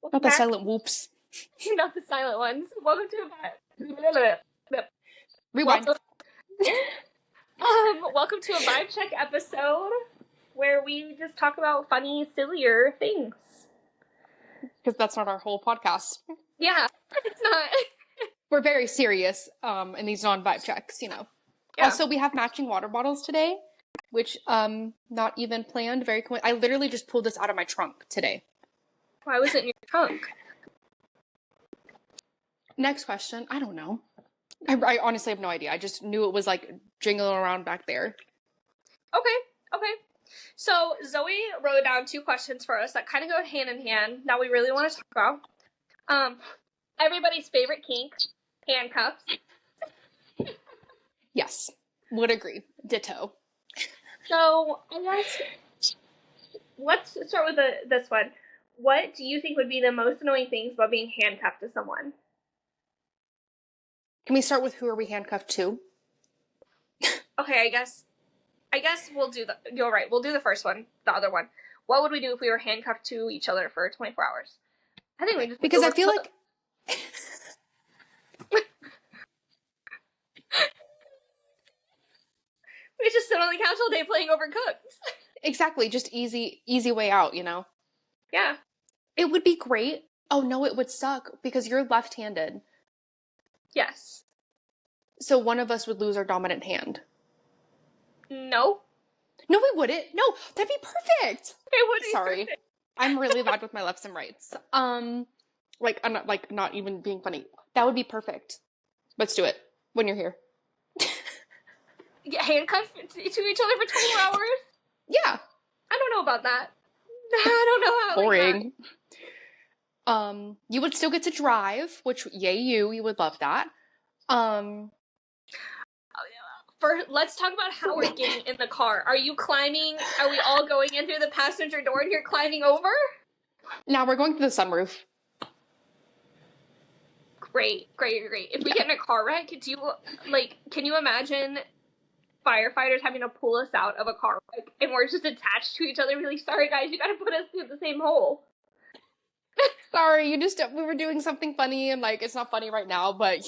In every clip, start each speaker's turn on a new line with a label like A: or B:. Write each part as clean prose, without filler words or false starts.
A: Not the silent whoops.
B: Not the silent ones. Welcome to
A: Rewind.
B: welcome to a vibe check episode where we just talk about funny, sillier things.
A: Because that's not our whole podcast.
B: Yeah, it's not.
A: We're very serious in these non-vibe checks, you know.
B: Yeah.
A: Also, we have matching water bottles today, which not even planned. I literally just pulled this out of my trunk today.
B: Why was it in your trunk?
A: Next question. I don't know. I honestly have no idea. I just knew it was like jingling around back there.
B: Okay. So Zoe wrote down 2 questions for us that kind of go hand in hand that we really want to talk about. Everybody's favorite kink, handcuffs.
A: Yes, would agree. Ditto.
B: So I guess let's start with this one. What do you think would be the most annoying things about being handcuffed to someone?
A: Can we start with who are we handcuffed to?
B: Okay, I guess we'll do you're right. We'll do the first one, the other one. What would we do if we were handcuffed to each other for 24 hours? I think we just
A: because I feel like
B: we just sit on the couch all day playing Overcooked.
A: Exactly, just easy way out, you know.
B: Yeah.
A: It would be great. Oh no, it would suck because you're left-handed.
B: Yes.
A: So one of us would lose our dominant hand.
B: No.
A: No, we wouldn't. No, that'd be perfect.
B: It would be
A: Sorry.
B: perfect.
A: I'm really bad with my lefts and rights. I'm not even being funny. That would be perfect. Let's do it when you're here.
B: Get handcuffed to each other for 24 hours?
A: Yeah.
B: I don't know about that. I don't know how.
A: Boring. Like you would still get to drive, which yay you would love that.
B: Let's talk about how we're getting in the car. Are you climbing? Are we all going in through the passenger door and you're climbing over?
A: Now we're going to the sunroof.
B: Great. If we get in a car wreck, can you imagine firefighters having to pull us out of a car wreck and we're just attached to each other? Really sorry, guys, you gotta put us through the same hole.
A: Sorry, we were doing something funny and like it's not funny right now, but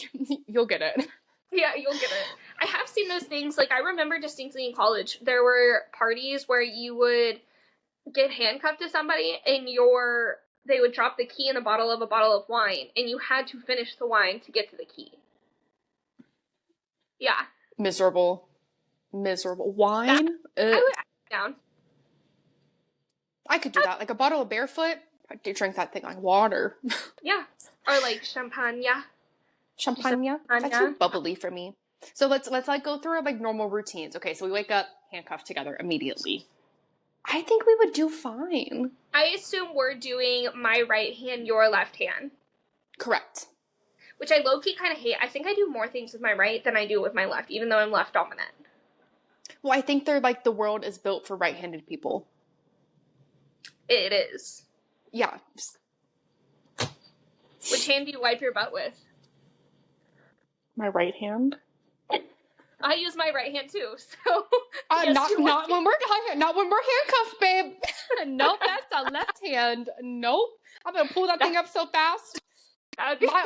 A: you'll get it.
B: Yeah, you'll get it. I have seen those things. Like, I remember distinctly in college, there were parties where you would get handcuffed to somebody and they would drop the key in a bottle of wine, and you had to finish the wine to get to the key. Yeah. Miserable.
A: Wine?
B: I would down.
A: I could do that. Like a bottle of Barefoot, I'd drink that thing like water.
B: Yeah. Or like champagne.
A: Champagne? That's too bubbly for me. So let's like go through our like normal routines. Okay, so we wake up handcuffed together immediately. I think we would do fine.
B: I assume we're doing my right hand, your left hand.
A: Correct.
B: Which I low-key kind of hate. I think I do more things with my right than I do with my left, even though I'm left dominant.
A: Well, I think they're like the world is built for right-handed people.
B: It is.
A: Yeah.
B: Which hand do you wipe your butt with?
A: My right hand.
B: I use my right hand too, so
A: not when we're handcuffed, babe. Nope, that's a left hand. Nope. I'm gonna pull that thing up so fast.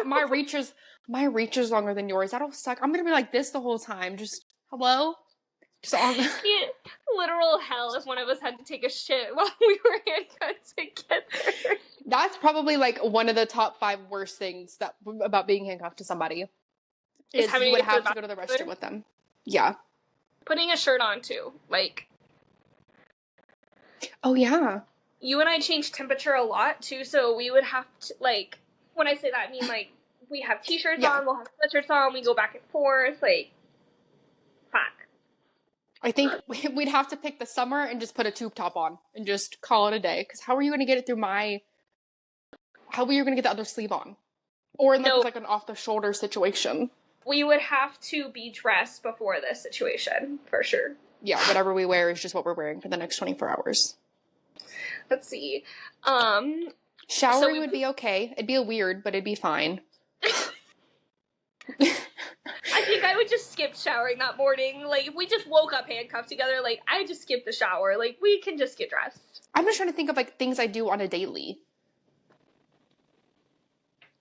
A: My reach is longer than yours. That'll suck. I'm gonna be like this the whole time. Just hello. Just on.
B: Literal hell if one of us had to take a shit while we were handcuffed together.
A: That's probably like one of the top 5 worst things about being handcuffed to somebody. Is you would have to go to the restroom with them. Yeah.
B: Putting a shirt on too, like.
A: Oh yeah.
B: You and I change temperature a lot too, so we would have to like. When I say that, I mean like we have t-shirts on, we'll have sweatshirts on, we go back and forth, like. Fuck.
A: I think we'd have to pick the summer and just put a tube top on and just call it a day. Because how are you going to get it through how are you going to get the other sleeve on? Or unless it's like an off-the-shoulder situation.
B: We would have to be dressed before this situation, for sure.
A: Yeah, whatever we wear is just what we're wearing for the next 24 hours.
B: Let's see.
A: Showering would be okay. It'd be weird, but it'd be fine.
B: I think I would just skip showering that morning. Like, if we just woke up handcuffed together, like, I just skip the shower. Like, we can just get dressed.
A: I'm just trying to think of, like, things I do on a daily.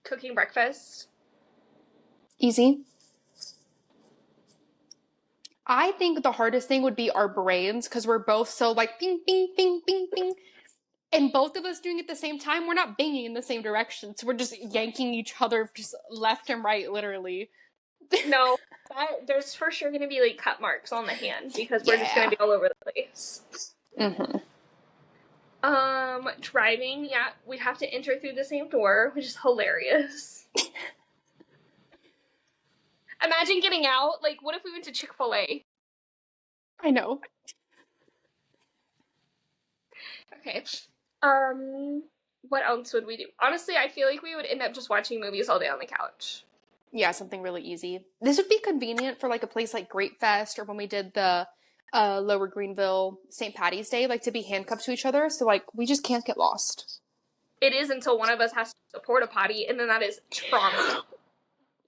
B: cooking breakfast.
A: Easy. I think the hardest thing would be our brains because we're both so like ping, ping, ping, ping, ping. And both of us doing it at the same time, we're not banging in the same direction. So we're just yanking each other just left and right, literally.
B: No, there's for sure going to be like cut marks on the hand because we're just going to be all over the place.
A: Mm-hmm.
B: Driving, yeah, we'd have to enter through the same door, which is hilarious. Imagine getting out. Like, what if we went to Chick-fil-A?
A: I know.
B: Okay. What else would we do? Honestly, I feel like we would end up just watching movies all day on the couch.
A: Yeah, something really easy. This would be convenient for like a place like Great Fest or when we did the Lower Greenville St. Patty's Day, like to be handcuffed to each other. So like we just can't get lost.
B: It is until one of us has to support a potty, and then that is trauma.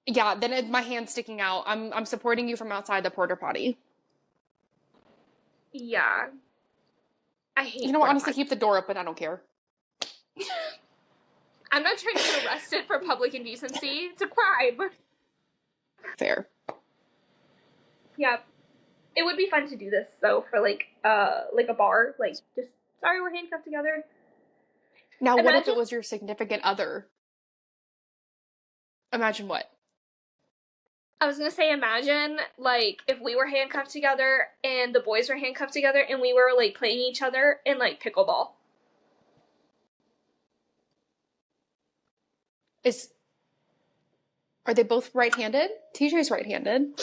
A: Yeah, then my hand's sticking out. I'm supporting you from outside the porta potty.
B: Yeah. I hate
A: You know what? Honestly, keep the door open. I don't care.
B: I'm not trying to get arrested for public indecency. It's a crime.
A: Fair.
B: Yeah. It would be fun to do this, though, for, like a bar. Like, just, sorry, we're handcuffed together.
A: Now, what if it was your significant other? Imagine what?
B: I was gonna say, imagine, like, if we were handcuffed together and the boys were handcuffed together and we were, like, playing each other in, like, pickleball.
A: Are they both right-handed? TJ's right-handed.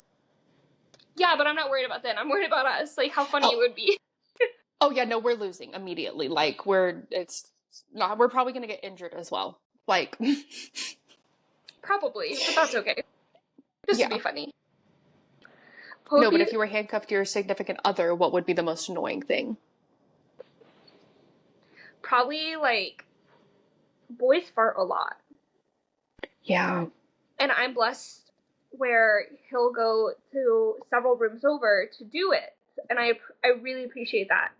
B: Yeah, but I'm not worried about that. I'm worried about us. Like, how funny it would be.
A: Oh, yeah, no, we're losing immediately. Like, we're probably gonna get injured as well. Like.
B: Probably, but that's okay. This would be funny.
A: No, but if you were handcuffed to your significant other, what would be the most annoying thing?
B: Probably, like, boys fart a lot.
A: Yeah.
B: And I'm blessed where he'll go to several rooms over to do it. And I really appreciate that.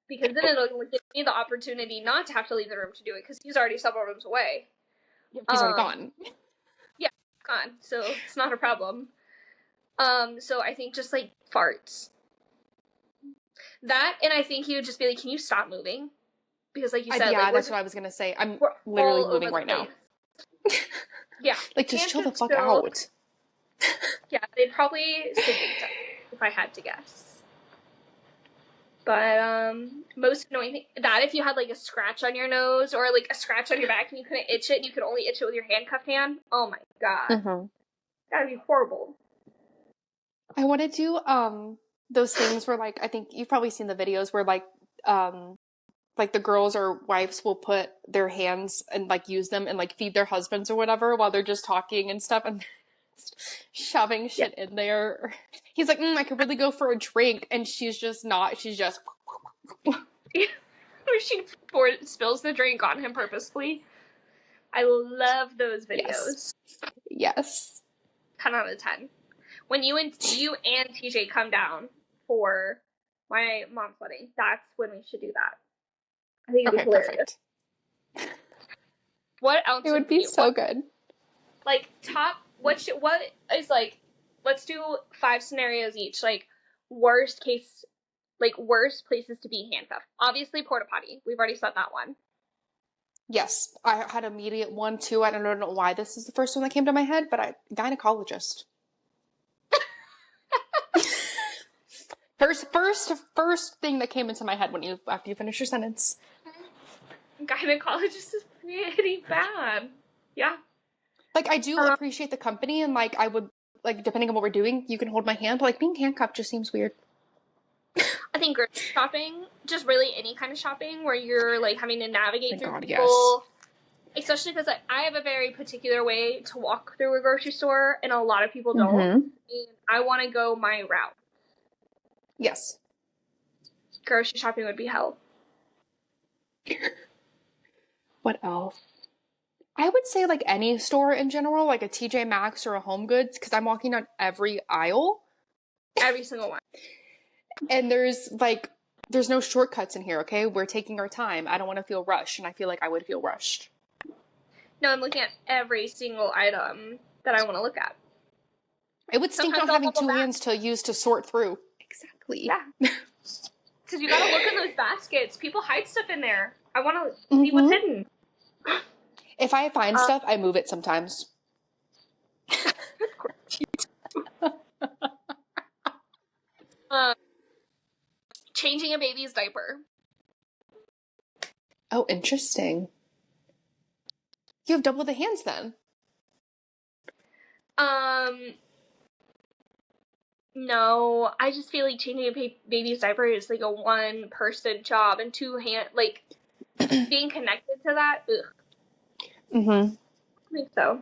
B: Because then it'll give me the opportunity not to have to leave the room to do it, because he's already several rooms away.
A: He's already gone.
B: Yeah, gone. So it's not a problem. So I think just, like, farts. That, and I think he would just be like, can you stop moving? Because, like you said,
A: yeah,
B: like,
A: that's what I was gonna say. I'm literally moving right now.
B: Yeah.
A: Like, just chill the fuck out.
B: Yeah, they'd probably sedate us, if I had to guess. But, most annoying thing, that if you had, like, a scratch on your nose, or, like, a scratch on your back and you couldn't itch it, and you could only itch it with your handcuffed hand, oh my god.
A: Mm-hmm.
B: That'd be horrible.
A: I want to do, those things where, like, I think you've probably seen the videos where, like the girls or wives will put their hands and, like, use them and, like, feed their husbands or whatever while they're just talking and stuff and shoving shit in there. He's like, I could really go for a drink, and she's just not. She's just...
B: Or she spills the drink on him purposefully. I love those videos.
A: Yes.
B: 10 out of 10. When you and TJ come down for my mom's wedding, that's when we should do that. I think it'd be hilarious.
A: Perfect.
B: What else?
A: It would be so good.
B: Like, what is, like, let's do 5 scenarios each. Like, worst places to be handcuffed. Obviously, porta potty. We've already said that one.
A: Yes. I had immediate one, too. I don't know why this is the first one that came to my head, but gynecologist. First thing that came into my head after you finish your sentence.
B: Gynecologist is pretty bad. Yeah.
A: Like, I do appreciate the company, and, like, I would, like, depending on what we're doing, you can hold my hand, but, like, being handcuffed just seems weird.
B: I think grocery shopping, just really any kind of shopping where you're, like, having to navigate through people. Yes. Especially because I have a very particular way to walk through a grocery store, and a lot of people don't. Mm-hmm. And I want to go my route.
A: Yes.
B: Grocery shopping would be hell.
A: What else? I would say, like, any store in general, like a TJ Maxx or a Home Goods, because I'm walking on every aisle.
B: Every single one.
A: And there's no shortcuts in here, okay? We're taking our time. I don't want to feel rushed, and I feel like I would feel rushed.
B: No, I'm looking at every single item that I want to look at.
A: It would stink not having two hands to use to sort through. Exactly.
B: Yeah. Because you gotta look in those baskets. People hide stuff in there. I want to see what's hidden.
A: If I find stuff, I move it sometimes.
B: Changing a baby's diaper.
A: Oh, interesting. You have double the hands then.
B: No, I just feel like changing a baby's diaper is like a one-person job, and like, being connected to that, ugh. I think so.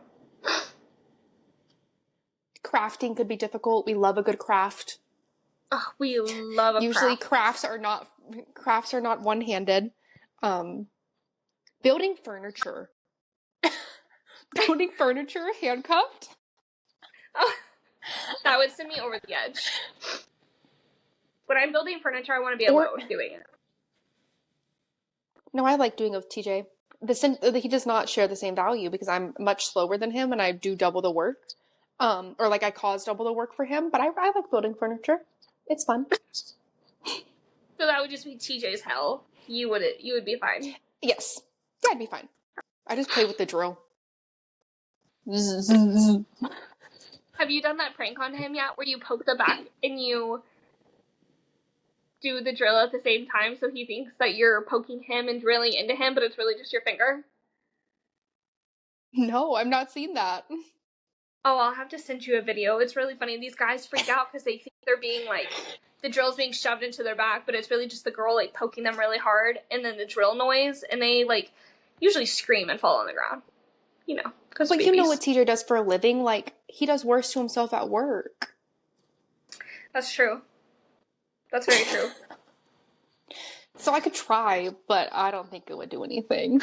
A: Crafting could be difficult. We love a good craft.
B: Oh, we love a
A: Usually
B: craft.
A: crafts are not one-handed. Building furniture. Building furniture handcuffed?
B: Oh, that would send me over the edge. When I'm building furniture, I want to be alone doing it.
A: No, I like doing it with TJ. He does not share the same value because I'm much slower than him and I do double the work. Or like I cause double the work for him, but I like building furniture. It's fun.
B: So that would just be TJ's hell. You would be fine.
A: Yes. Yeah, I'd be fine. I just play with the drill.
B: Have you done that prank on him yet where you poke the back and you do the drill at the same time so he thinks that you're poking him and drilling into him, but it's really just your finger?
A: No, I've not seen that.
B: Oh, I'll have to send you a video. It's really funny. These guys freak out because they think they're being like, the drill's being shoved into their back, but it's really just the girl like poking them really hard and then the drill noise, and they like usually scream and fall on the ground. You know, because
A: But you know what TJ does for a living? Like, he does worse to himself at work.
B: That's true. That's very true.
A: So I could try, but I don't think it would do anything.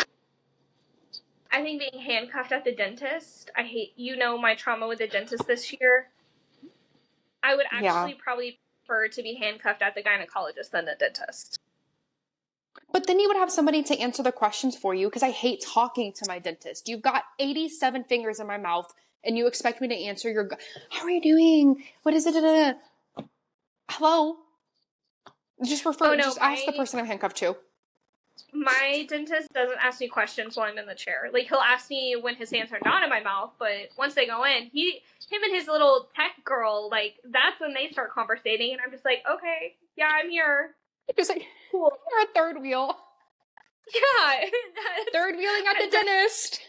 B: I think being handcuffed at the dentist, I hate, my trauma with the dentist this year. I would actually probably prefer to be handcuffed at the gynecologist than the dentist.
A: But then you would have somebody to answer the questions for you, because I hate talking to my dentist. You've got 87 fingers in my mouth, and you expect me to answer your, how are you doing? What is it? Hello? Just ask the person I'm handcuffed to.
B: My dentist doesn't ask me questions while I'm in the chair. Like, he'll ask me when his hands are not in my mouth, but once they go in, him and his little tech girl, like, that's when they start conversating, and I'm just like, okay, yeah, I'm here.
A: Just like, cool. You're a third wheel.
B: Yeah.
A: Third wheeling at the dentist.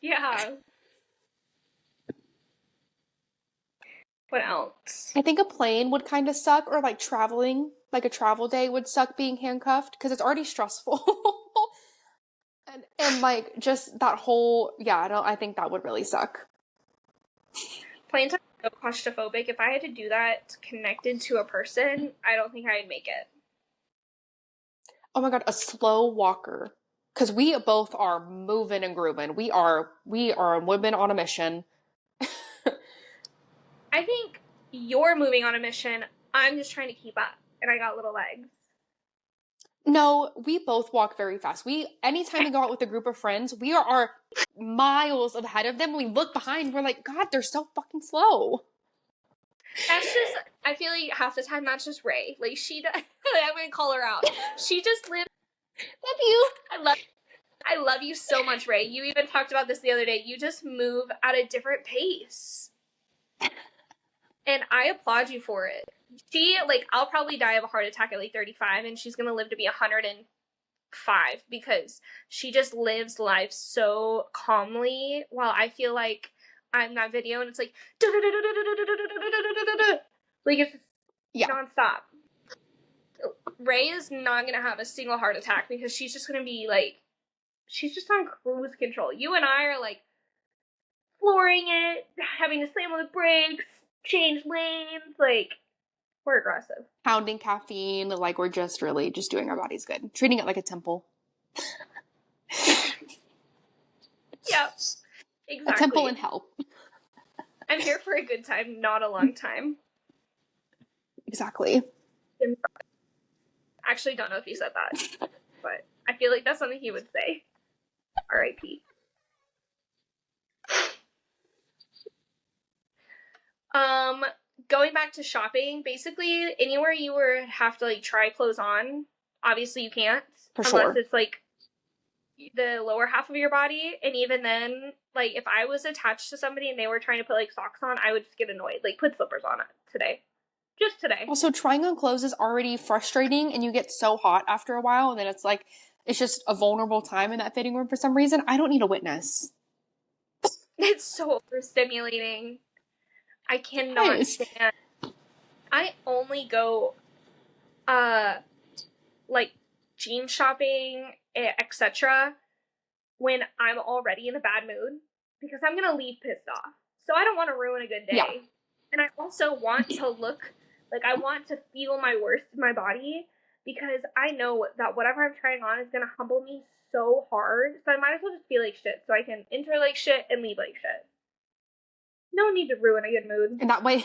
B: Yeah. What else?
A: I think a plane would kind of suck, or like traveling, like a travel day would suck being handcuffed, because it's already stressful. and like just that whole, I think that would really suck.
B: Planes are so claustrophobic. If I had to do that connected to a person, I don't think I'd make it.
A: Oh my god, a slow walker. Because we both are moving and grooving. We are women on a mission.
B: I think you're moving on a mission. I'm just trying to keep up, and I got little legs.
A: No, we both walk very fast. Anytime we go out with a group of friends, we are miles ahead of them. We look behind, we're like, God, they're so fucking slow.
B: That's just, I feel like half the time that's just Ray. Like, she does, I'm gonna call her out. She just lives.
A: Love you.
B: I love you so much, Ray. You even talked about this the other day. You just move at a different pace. And I applaud you for it. I'll probably die of a heart attack at like 35, and she's gonna live to be 105 because she just lives life so calmly, while I feel like I'm that video and it's like, like it's nonstop. Ray is not gonna have a single heart attack because she's just gonna be like, she's just on cruise control. You and I are like flooring it, having to slam on the brakes, change lanes, like, we're aggressive.
A: Pounding caffeine, like we're just really just doing our bodies good. Treating it like a temple.
B: Yep. Exactly.
A: A temple in hell.
B: I'm here for a good time, not a long time.
A: Exactly.
B: Actually, don't know if he said that, but I feel like that's something he would say. R.I.P. Going back to shopping, basically anywhere you have to like try clothes on, obviously you can't.
A: For
B: unless
A: sure.
B: it's like the lower half of your body, and even then, like if I was attached to somebody and they were trying to put like socks on, I would just get annoyed. Like, put slippers on it today. Just today.
A: Also, trying on clothes is already frustrating, and you get so hot after a while, and then it's like, it's just a vulnerable time in that fitting room for some reason. I don't need a witness.
B: It's so overstimulating. I cannot stand. I only go, like, jean shopping, etc., when I'm already in a bad mood, because I'm gonna leave pissed off. So I don't want to ruin a good day.
A: Yeah.
B: And I also want to look, like, I want to feel my worst in my body, because I know that whatever I'm trying on is gonna humble me so hard, so I might as well just feel like shit, so I can enter like shit and leave like shit. No need to ruin a good mood.
A: And that way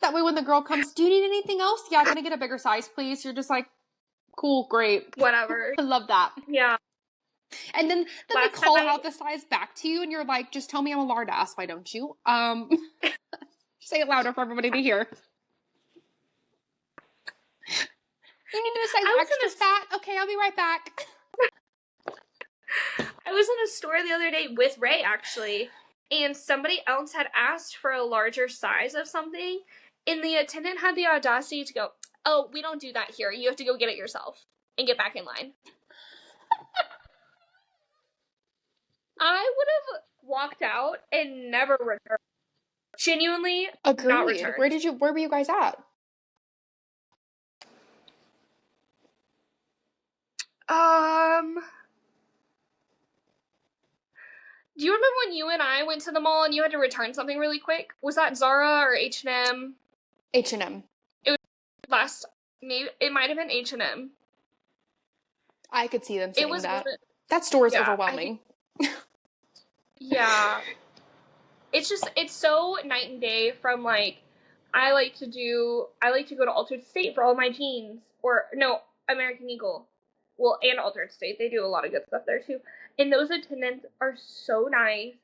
A: when the girl comes, do you need anything else? Yeah, can I get a bigger size, please? You're just like, cool, great.
B: Whatever.
A: I love that.
B: Yeah.
A: And then they call out the size back to you, and you're like, just tell me I'm a lard ass, why don't you? Say it louder for everybody to hear. You need a size extra fat? Okay, I'll be right back.
B: I was in a store the other day with Ray, actually, and somebody else had asked for a larger size of something, and the attendant had the audacity to go, oh, we don't do that here. You have to go get it yourself and get back in line. I would have walked out and never returned. Genuinely,
A: agreed.
B: Not returned.
A: Where were you guys at?
B: Do you remember when you and I went to the mall and you had to return something really quick? Was that Zara or H&M?
A: H&M.
B: It was maybe it might have been H&M.
A: I could see them saying that.
B: That
A: store is overwhelming.
B: Yeah. It's so night and day from, like, I like to go to Altered State for all my jeans. Or, no, American Eagle. Well, and Altered State. They do a lot of good stuff there, too. And those attendants are so nice.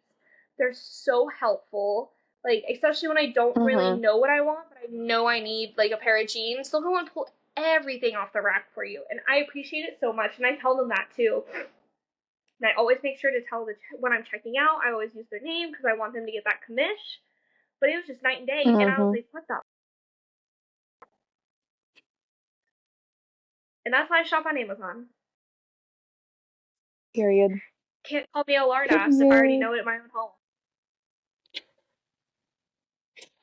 B: They're so helpful. Like, especially when I don't really know what I want, but I know I need, like, a pair of jeans. They'll go and pull everything off the rack for you. And I appreciate it so much. And I tell them that, too. And I always make sure to tell when I'm checking out, I always use their name because I want them to get that commish. But it was just night and day. And I was like, what the? And that's why I shop on Amazon.
A: Period.
B: Can't call me a lard ass if I already know it in my own home.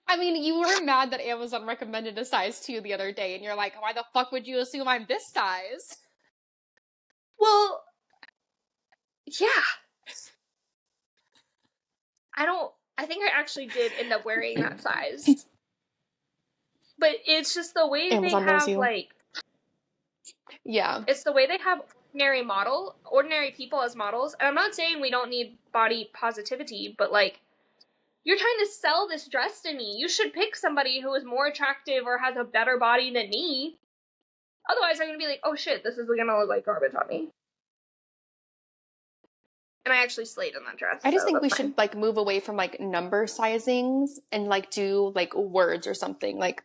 A: I mean, you were mad that Amazon recommended a size 2 the other day, and you're like, why the fuck would you assume I'm this size?
B: Well, yeah. I think I actually did end up wearing that size. But it's just the way Amazon they have, like...
A: Yeah.
B: It's the way they have ordinary people as models. And I'm not saying we don't need body positivity, but, like, you're trying to sell this dress to me. You should pick somebody who is more attractive or has a better body than me. Otherwise, I'm going to be like, oh shit, this is going to look like garbage on me. And I actually slayed in that dress.
A: I just think we should, like, move away from, like, number sizings and, like, do, like, words or something. Like,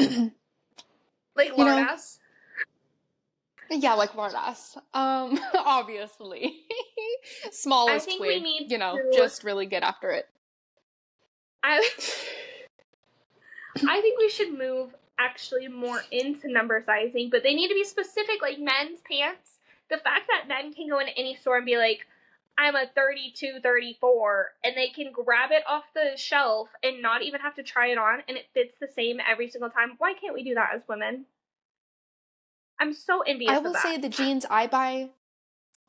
B: like lard ass?
A: Yeah, like lard ass. Obviously. Smallest twig. We need just really get after it.
B: I think we should move actually more into number sizing, but they need to be specific, like men's pants. The fact that men can go into any store and be like, I'm a 32, 34, and they can grab it off the shelf and not even have to try it on, and it fits the same every single time. Why can't we do that as women? I'm so envious of that. I will
A: say the jeans I buy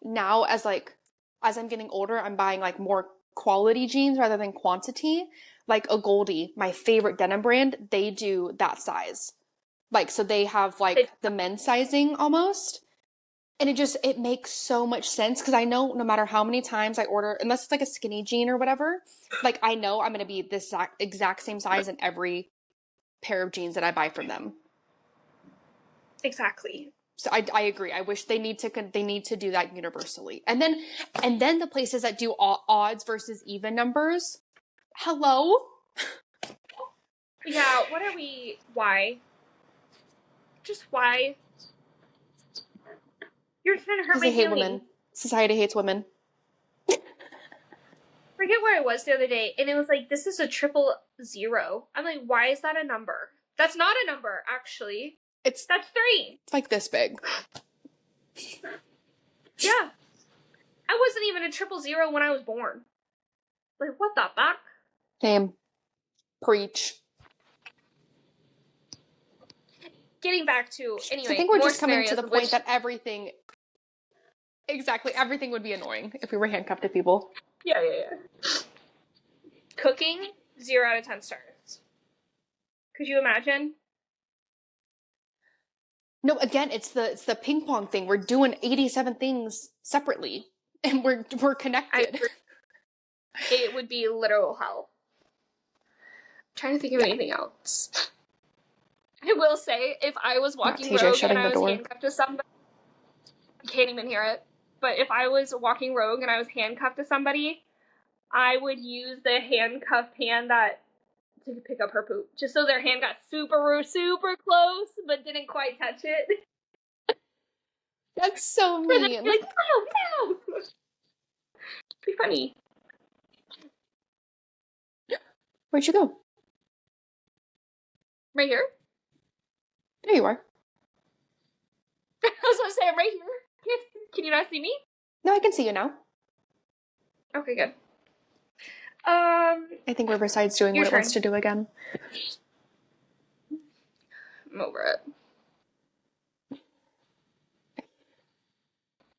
A: now, as I'm getting older, I'm buying, like, more quality jeans rather than quantity. Like a Goldie, my favorite denim brand, they do that size. Like, so they have, like, the men's sizing almost. And it makes so much sense, because I know no matter how many times I order, unless it's like a skinny jean or whatever, like, I know I'm going to be this exact same size in every pair of jeans that I buy from them.
B: Exactly.
A: So I agree. I wish they need to do that universally. And then the places that do odds versus even numbers. Hello?
B: Yeah, what are we? Why? Just why? You're trying to hurt
A: Because
B: my
A: they hate
B: feelings.
A: women. Society hates women.
B: Forget where I was the other day, and it was like, this is a 000. I'm like, why is that a number? That's not a number, actually. That's 3.
A: It's like this big.
B: Yeah. I wasn't even a 000 when I was born. Like, what the fuck?
A: Same. Preach.
B: Getting back to, anyway,
A: So I think we're
B: more
A: just coming to the
B: scenarios,
A: point that everything would be annoying if we were handcuffed to people.
B: Yeah. Cooking, 0 out of 10 stars. Could you imagine?
A: No, again, it's the ping pong thing. We're doing 87 things separately, and we're connected.
B: It would be literal hell. I'm trying to think of anything else. I will say, if I was walking rogue and I was handcuffed to somebody, you can't even hear it, but if I was walking rogue and I was handcuffed to somebody, I would use the handcuffed hand to pick up her poop, just so their hand got super, super close, but didn't quite touch it.
A: That's so mean.
B: Like, no! Be funny.
A: Where'd you go?
B: Right here?
A: There you are.
B: I was going to say, I'm right here. Can you not see me?
A: No, I can see you now.
B: Okay, good.
A: I think Riverside's doing what it wants to do again.
B: I'm over it.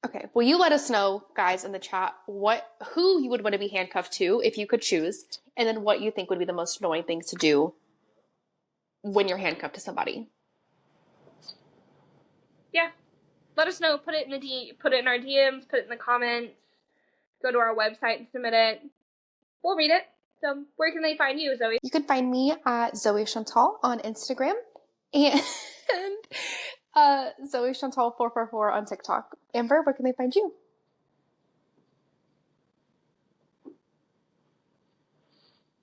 A: Okay, well, you let us know, guys, in the chat, who you would want to be handcuffed to if you could choose, and then what you think would be the most annoying things to do when you're handcuffed to somebody.
B: Yeah, let us know. Put it in our DMs. Put it in the comments. Go to our website and submit it. We'll read it. So, where can they find you, Zoe?
A: You can find me at Zoe Chantal on Instagram and Zoe Chantal 444 on TikTok. Amber, where can they find you?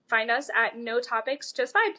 B: Find us at No Topics, Just Vibes.